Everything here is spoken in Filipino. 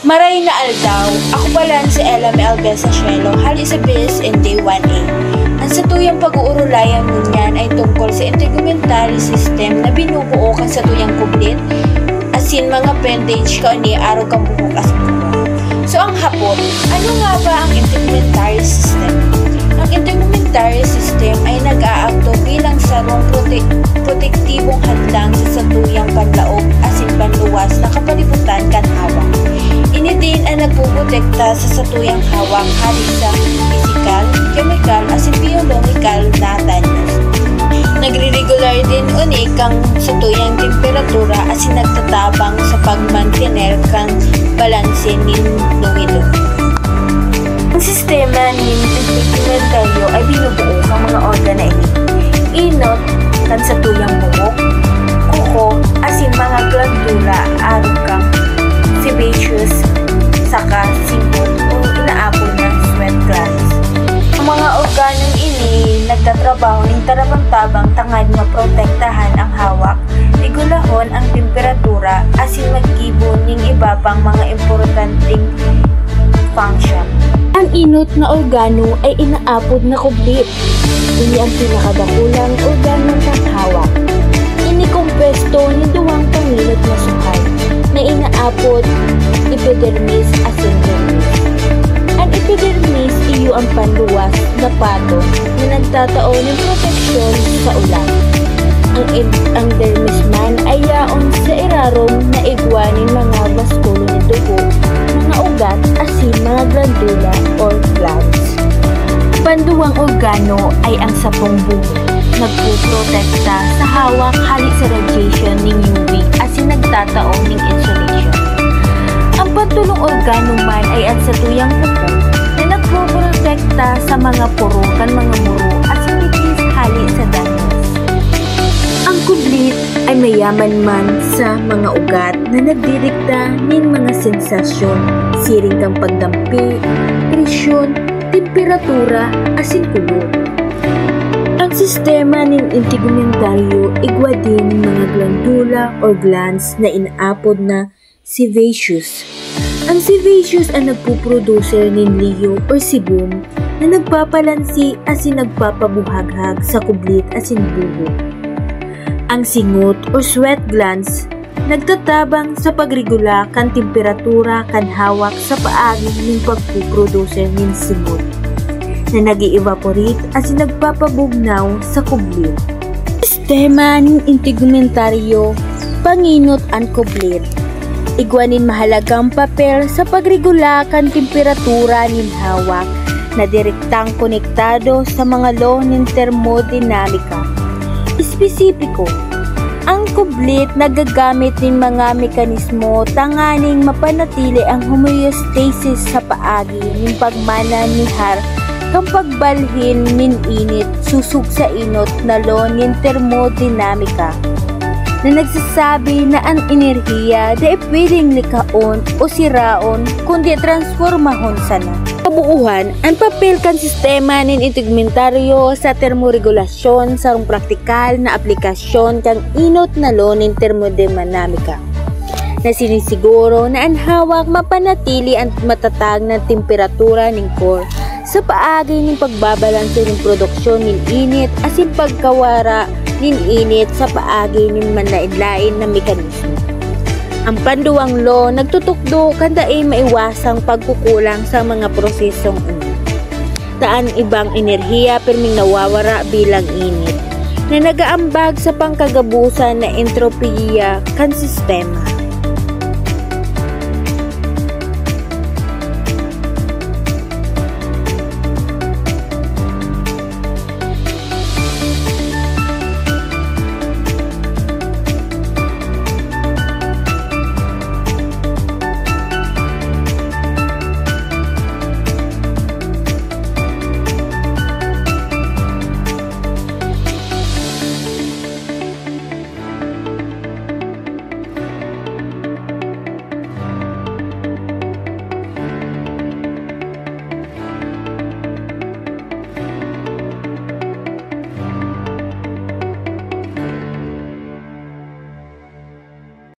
Maray na aldaw, ako pala si Ella Melbesa Cielo, hali sa BS and Day 1A. Ang satuyang pag-uurulayan niyan ay tungkol sa integumentary system na binubuo kan sa tuyang kublit, asin mga pendage ka ni araw kang buhok as buhok. So ang hapon, ano nga ba ang integumentary system? Ang integumentary system ay nag-aakto bilang sarong protektibong hadlang sa satuyang panlaog asin panluwas na kapalibutan kan hawak. Ini din ang nagpuprotekta sa satuyang hawak hali sa physical, chemical, asin biological na danos. Nagre-regular din unik ang satuyang temperatura asin nagtatabang sa pagmantener kang balanse nin lumido. Ang sistema nin integumentaryo ay binubuo sa mga organ na ini. Inot kan satuyang buhok, kuko, asin mga glandula, arukang, sebaceous, saka singot o inaapon ng sweat glands. Ang mga organong ini nagtatrabaho ng tarabang-tabang tangad maprotektahan ang hawak, regulahon ang temperatura, asin magkibon ng iba pang mga importanteng function. Ang inot na organo ay inaapod na kublit. Ini ang pinakadakulang organo ng hawak. Ini kompesto ni duwang pangilot na suhay na inaapod epidermis asin dermis. Ang epidermis iyo ang panluwas na pato na nagtatao ng proteksyon sa ulan. Ang dermis man ay yaon sa irarom na igwanin mga baskulo ni dugo, mga ugat asin mga glandula or glands. Panduwang organo ay ang sapong buho, nagpuprotekta sa hawak hali sa radiation ng UV asin nagtatao ng insulation. Ang pantulong organo man ay ang satuyang kuko na nagpuprotekta sa mga puro kan mga muro asin itis hali sa danos. Ang kublit ay mayaman man sa mga ugat na nagdirikta ng mga sensasyon, siring kang pagdampi, presyon, temperatura, asin kulog. Ang sistema ng integumentaryo igwa din ng mga glandula or glands na inaapod na sebaceous. Ang sebaceous ang nagpuproducer ng liyo or sebum na nagpapalansi asin nagpapabuhaghag sa kublit asin buho. Ang singot or sweat glands nagtatabang sa pagregula kan temperatura kan hawak sa paagi ng pagpuproducer ng singot na nag-i-evaporate at nagpapabugnaw sa kublit. Sistema ng integumentaryo, panginot ang kublit. Igwanin mahalagang papel sa pagregula kan temperatura ng hawak na direktang konektado sa mga law ng thermodinamika. Espesipiko, ang kublit nagagamit ng mga mekanismo tanganing mapanatili ang homeostasis sa paagi ng pagmana ni har kang pagbalhin min init susug sa inot na law ng thermodinamika na nagsasabi na ang enerhiya da pwedeng likaon o siraon kundi transformahon sana. Kabuuhan, ang papel kan sistema ng integumentaryo sa termoregulasyon sarong praktikal na aplikasyon kang inot na law ng thermodinamika na sinisiguro na ang hawak mapanatili ang matatag na temperatura ng core sa paagi ng pagbabalanse ng produksyon ng init asin pagkawara ng init sa paagi ng manlain-lain na mekanismo. Ang panduwang law nagtutukdo kanda ay maiwasang pagkukulang sa mga prosesong ini. Taan ibang enerhiya perming nawawara bilang init na nagaambag sa pangkagabusan na entropiya kan sistema.